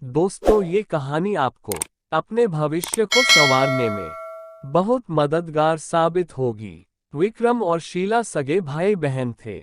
दोस्तों, ये कहानी आपको अपने भविष्य को संवारने में बहुत मददगार साबित होगी। विक्रम और शीला सगे भाई बहन थे,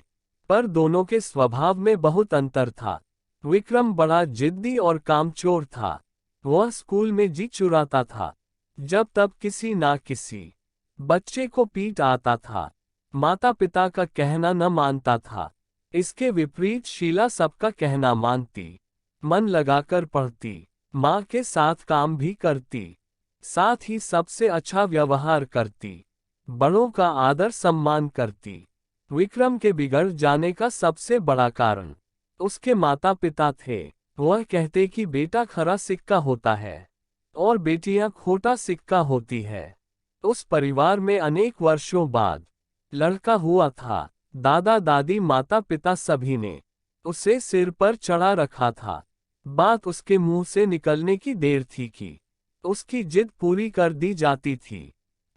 पर दोनों के स्वभाव में बहुत अंतर था। विक्रम बड़ा जिद्दी और कामचोर था। वह स्कूल में जी चुराता था, जब तब किसी ना किसी बच्चे को पीट आता था। माता पिता का कहना न मानता था। इसके विपरीत शीला सबका कहना मानती, मन लगाकर पढ़ती, माँ के साथ काम भी करती, साथ ही सबसे अच्छा व्यवहार करती, बड़ों का आदर सम्मान करती। विक्रम के बिगड़ जाने का सबसे बड़ा कारण उसके माता पिता थे। वह कहते कि बेटा खरा सिक्का होता है और बेटियां खोटा सिक्का होती है। उस परिवार में अनेक वर्षों बाद लड़का हुआ था। दादा दादी माता पिता सभी ने उसे सिर पर चढ़ा रखा था। बात उसके मुंह से निकलने की देर थी कि उसकी जिद पूरी कर दी जाती थी।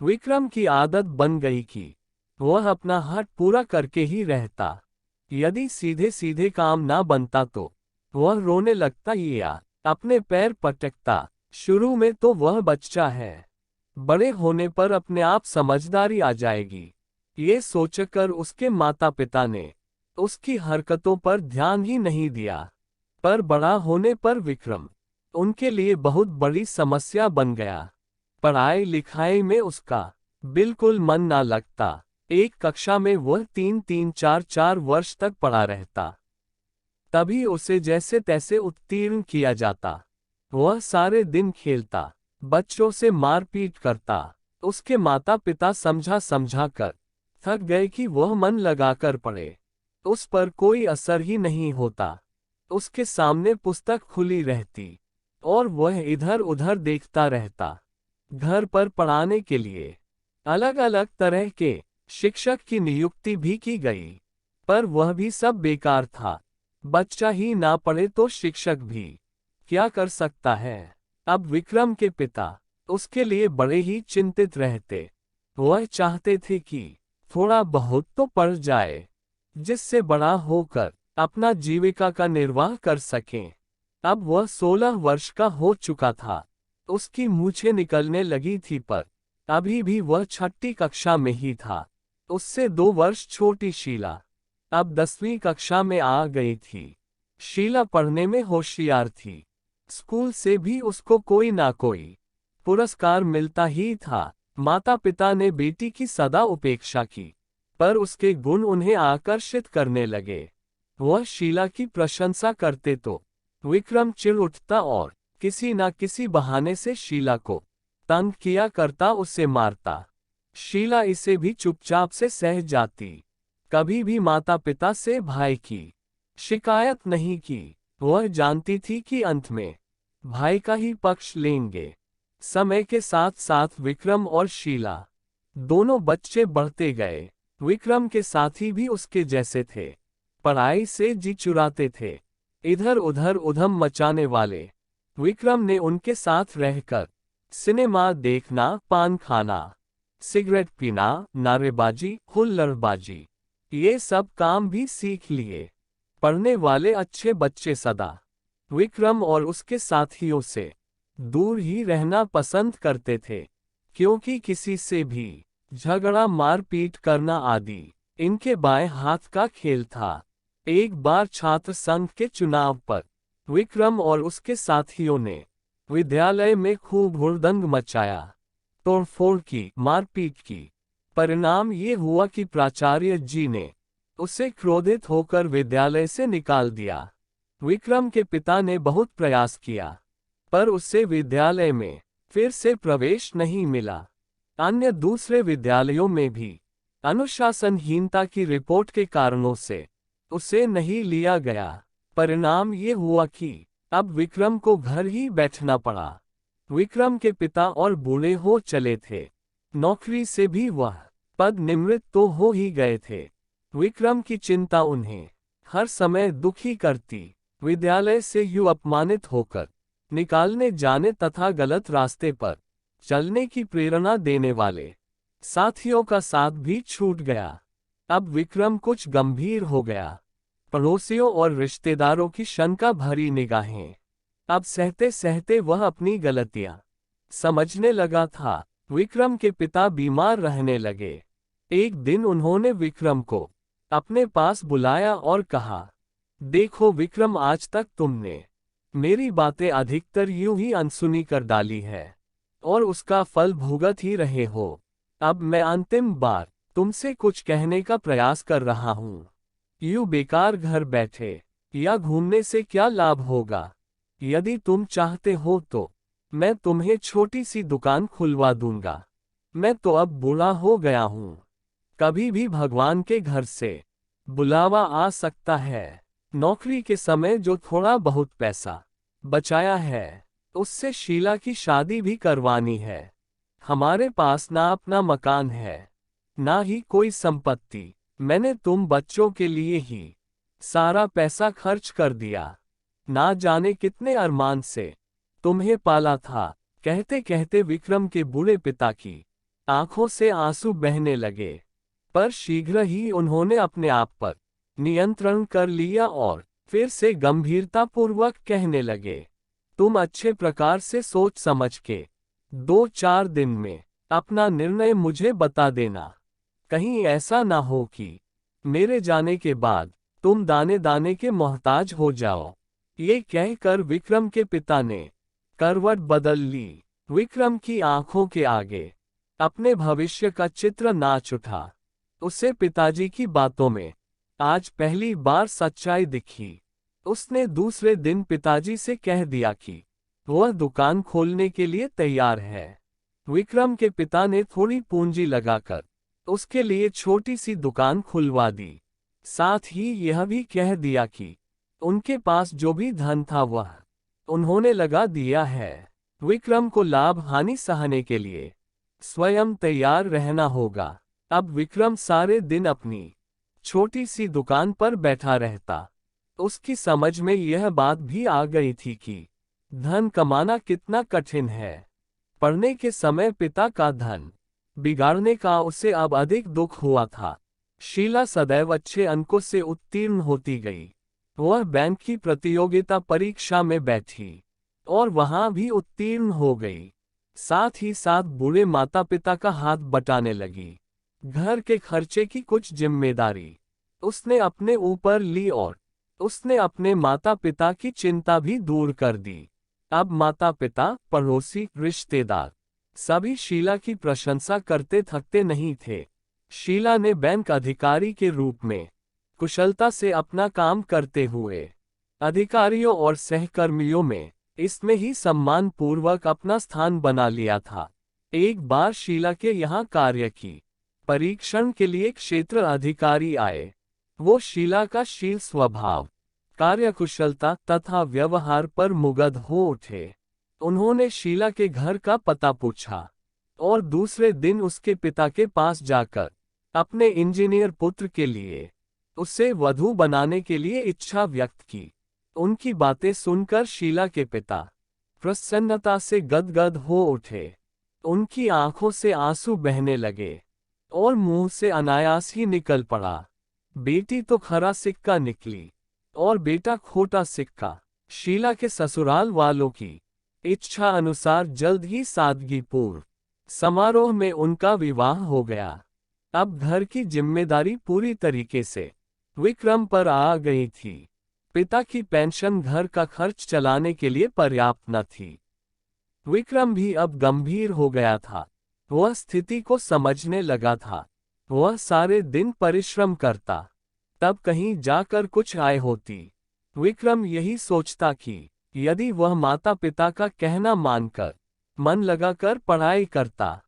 विक्रम की आदत बन गई कि वह अपना हक पूरा करके ही रहता। यदि सीधे सीधे काम ना बनता तो वह रोने लगता या अपने पैर पटकता। शुरू में तो वह बच्चा है, बड़े होने पर अपने आप समझदारी आ जाएगी, ये सोचकर उसके माता पिता ने उसकी हरकतों पर ध्यान ही नहीं दिया। पर बड़ा होने पर विक्रम उनके लिए बहुत बड़ी समस्या बन गया। पढ़ाई लिखाई में उसका बिल्कुल मन ना लगता। एक कक्षा में वह 3-3 4-4 वर्ष तक पढ़ा रहता, तभी उसे जैसे तैसे उत्तीर्ण किया जाता। वह सारे दिन खेलता, बच्चों से मारपीट करता। उसके माता पिता समझा समझा कर थक गए कि वह मन लगाकर पढ़े। उस पर कोई असर ही नहीं होता। उसके सामने पुस्तक खुली रहती और वह इधर उधर देखता रहता। घर पर पढ़ाने के लिए अलग अलग तरह के शिक्षक की नियुक्ति भी की गई, पर वह भी सब बेकार था। बच्चा ही ना पढ़े तो शिक्षक भी क्या कर सकता है। अब विक्रम के पिता उसके लिए बड़े ही चिंतित रहते। वह चाहते थे कि थोड़ा बहुत तो पढ़ जाए, जिससे बड़ा होकर अपना जीविका का निर्वाह कर सकें। अब वह 16 वर्ष का हो चुका था। उसकी मूछें निकलने लगी थी, पर अभी भी वह छठी कक्षा में ही था। उससे 2 वर्ष छोटी शीला अब 10वीं कक्षा में आ गई थी। शीला पढ़ने में होशियार थी। स्कूल से भी उसको कोई ना कोई पुरस्कार मिलता ही था। माता पिता ने बेटी की सदा उपेक्षा की, पर उसके गुण उन्हें आकर्षित करने लगे। वह शीला की प्रशंसा करते तो विक्रम चिढ़ उठता और किसी ना किसी बहाने से शीला को तंग किया करता, उसे मारता। शीला इसे भी चुपचाप से सह जाती। कभी भी माता पिता से भाई की शिकायत नहीं की। वह जानती थी कि अंत में भाई का ही पक्ष लेंगे। समय के साथ साथ विक्रम और शीला दोनों बच्चे बढ़ते गए। विक्रम के साथी भी उसके जैसे थे, पढ़ाई से जी चुराते थे, इधर उधर उधम मचाने वाले। विक्रम ने उनके साथ रहकर सिनेमा देखना, पान खाना, सिगरेट पीना, नारेबाजी, हुल्लड़बाजी, ये सब काम भी सीख लिए। पढ़ने वाले अच्छे बच्चे सदा विक्रम और उसके साथियों से दूर ही रहना पसंद करते थे, क्योंकि किसी से भी झगड़ा मारपीट करना आदि इनके बाएं हाथ का खेल था। एक बार छात्र संघ के चुनाव पर विक्रम और उसके साथियों ने विद्यालय में खूब हुड़दंग मचाया, तोड़फोड़ की, मारपीट की। परिणाम ये हुआ कि प्राचार्य जी ने उसे क्रोधित होकर विद्यालय से निकाल दिया। विक्रम के पिता ने बहुत प्रयास किया, पर उसे विद्यालय में फिर से प्रवेश नहीं मिला। अन्य दूसरे विद्यालयों में भी अनुशासनहीनता की रिपोर्ट के कारणों से उसे नहीं लिया गया। परिणाम ये हुआ कि अब विक्रम को घर ही बैठना पड़ा। विक्रम के पिता और बूढ़े हो चले थे। नौकरी से भी वह पदनिमृत तो हो ही गए थे। विक्रम की चिंता उन्हें हर समय दुखी करती। विद्यालय से यूं अपमानित होकर निकालने जाने तथा गलत रास्ते पर चलने की प्रेरणा देने वाले साथियों का साथ भी छूट गया। अब विक्रम कुछ गंभीर हो गया। पड़ोसियों और रिश्तेदारों की शंका भरी निगाहें अब सहते सहते वह अपनी गलतियां समझने लगा था। विक्रम के पिता बीमार रहने लगे। एक दिन उन्होंने विक्रम को अपने पास बुलाया और कहा, देखो विक्रम, आज तक तुमने मेरी बातें अधिकतर यूं ही अनसुनी कर डाली है और उसका फल भुगत ही रहे हो। अब मैं अंतिम बार तुमसे कुछ कहने का प्रयास कर रहा हूं। यूं बेकार घर बैठे या घूमने से क्या लाभ होगा? यदि तुम चाहते हो तो मैं तुम्हें छोटी सी दुकान खुलवा दूंगा। मैं तो अब बूढ़ा हो गया हूं, कभी भी भगवान के घर से बुलावा आ सकता है। नौकरी के समय जो थोड़ा बहुत पैसा बचाया है, उससे शीला की शादी भी करवानी है। हमारे पास ना अपना मकान है, ना ही कोई संपत्ति। मैंने तुम बच्चों के लिए ही सारा पैसा खर्च कर दिया। ना जाने कितने अरमान से तुम्हें पाला था। कहते कहते विक्रम के बूढ़े पिता की आंखों से आंसू बहने लगे, पर शीघ्र ही उन्होंने अपने आप पर नियंत्रण कर लिया और फिर से गंभीरतापूर्वक कहने लगे, तुम अच्छे प्रकार से सोच समझ के 2-4 दिन में अपना निर्णय मुझे बता देना। कहीं ऐसा ना हो कि मेरे जाने के बाद तुम दाने दाने के मोहताज हो जाओ। ये कहकर विक्रम के पिता ने करवट बदल ली। विक्रम की आंखों के आगे अपने भविष्य का चित्र नाच उठा। उसे पिताजी की बातों में आज पहली बार सच्चाई दिखी। उसने दूसरे दिन पिताजी से कह दिया कि वह दुकान खोलने के लिए तैयार है। विक्रम के पिता ने थोड़ी पूंजी लगाकर उसके लिए छोटी सी दुकान खुलवा दी। साथ ही यह भी कह दिया कि उनके पास जो भी धन था वह उन्होंने लगा दिया है। विक्रम को लाभ हानि सहने के लिए स्वयं तैयार रहना होगा। अब विक्रम सारे दिन अपनी छोटी सी दुकान पर बैठा रहता। उसकी समझ में यह बात भी आ गई थी कि धन कमाना कितना कठिन है। पढ़ने के समय पिता का धन बिगाड़ने का उसे अब अधिक दुख हुआ था। शीला सदैव अच्छे अंकों से उत्तीर्ण होती गई। वह बैंक की प्रतियोगिता परीक्षा में बैठी और वहां भी उत्तीर्ण हो गई। साथ ही साथ बूढ़े माता पिता का हाथ बटाने लगी। घर के खर्चे की कुछ जिम्मेदारी उसने अपने ऊपर ली और उसने अपने माता पिता की चिंता भी दूर कर दी। अब माता पिता, पड़ोसी, रिश्तेदार सभी शीला की प्रशंसा करते थकते नहीं थे। शीला ने बैंक अधिकारी के रूप में कुशलता से अपना काम करते हुए अधिकारियों और सहकर्मियों में इसमें ही सम्मान पूर्वक अपना स्थान बना लिया था। एक बार शीला के यहाँ कार्य की परीक्षण के लिए क्षेत्र अधिकारी आए। वो शीला का शील स्वभाव, कार्यकुशलता तथा व्यवहार पर मुग्ध हो उठे। उन्होंने शीला के घर का पता पूछा और दूसरे दिन उसके पिता के पास जाकर अपने इंजीनियर पुत्र के लिए उसे वधू बनाने के लिए इच्छा व्यक्त की। उनकी बातें सुनकर शीला के पिता प्रसन्नता से गदगद हो उठे। उनकी आंखों से आंसू बहने लगे और मुंह से अनायास ही निकल पड़ा, बेटी तो खरा सिक्का निकली और बेटा खोटा सिक्का। शीला के ससुराल वालों की इच्छा अनुसार जल्द ही सादगीपूर्ण समारोह में उनका विवाह हो गया। अब घर की जिम्मेदारी पूरी तरीके से विक्रम पर आ गई थी। पिता की पेंशन घर का खर्च चलाने के लिए पर्याप्त न थी। विक्रम भी अब गंभीर हो गया था। वह स्थिति को समझने लगा था। वह सारे दिन परिश्रम करता, तब कहीं जाकर कुछ आय होती। विक्रम यही सोचता कि यदि वह माता पिता का कहना मानकर मन लगाकर पढ़ाई करता,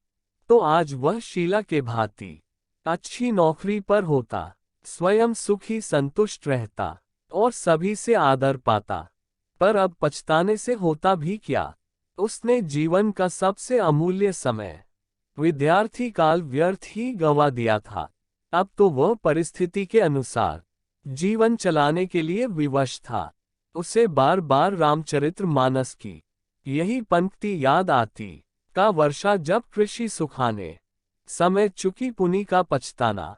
तो आज वह शीला के भांति अच्छी नौकरी पर होता, स्वयं सुखी संतुष्ट रहता और सभी से आदर पाता। पर अब पछताने से होता भी क्या? उसने जीवन का सबसे अमूल्य समय, विद्यार्थी काल व्यर्थ ही गंवा दिया था। अब तो वह परिस्थिति के अनुसार जीवन चलाने के लिए विवश था। उसे बार बार रामचरितमानस की यही पंक्ति याद आती, का वर्षा जब कृषि सुखाने, समय चुकी पुनी का पछताना।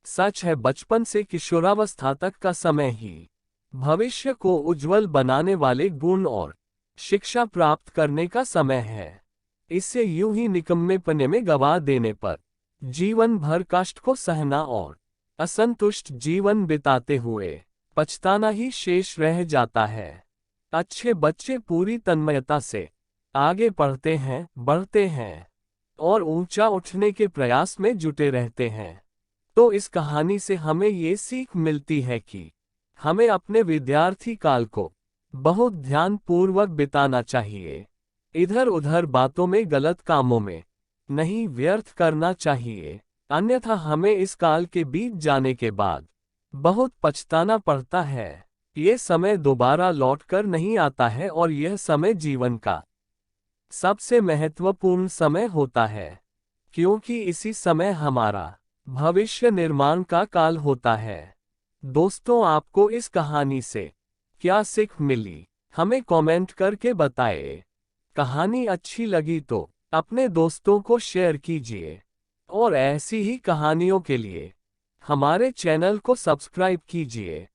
सच है, बचपन से किशोरावस्था तक का समय ही भविष्य को उज्जवल बनाने वाले गुण और शिक्षा प्राप्त करने का समय है। इसे यूं ही निकम्मेपने में गवा देने पर जीवन भर कष्ट को सहना और असंतुष्ट जीवन बिताते हुए पछताना ही शेष रह जाता है। अच्छे बच्चे पूरी तन्मयता से आगे बढ़ते हैं और ऊंचा उठने के प्रयास में जुटे रहते हैं। तो इस कहानी से हमें ये सीख मिलती है कि हमें अपने विद्यार्थी काल को बहुत ध्यानपूर्वक बिताना चाहिए। इधर उधर बातों में, गलत कामों में नहीं व्यर्थ करना चाहिए, अन्यथा हमें इस काल के बीत जाने के बाद बहुत पछताना पड़ता है। ये समय दोबारा लौटकर नहीं आता है और यह समय जीवन का सबसे महत्वपूर्ण समय होता है, क्योंकि इसी समय हमारा भविष्य निर्माण का काल होता है। दोस्तों, आपको इस कहानी से क्या सीख मिली, हमें कमेंट करके बताएं। कहानी अच्छी लगी तो अपने दोस्तों को शेयर कीजिए और ऐसी ही कहानियों के लिए हमारे चैनल को सब्सक्राइब कीजिए।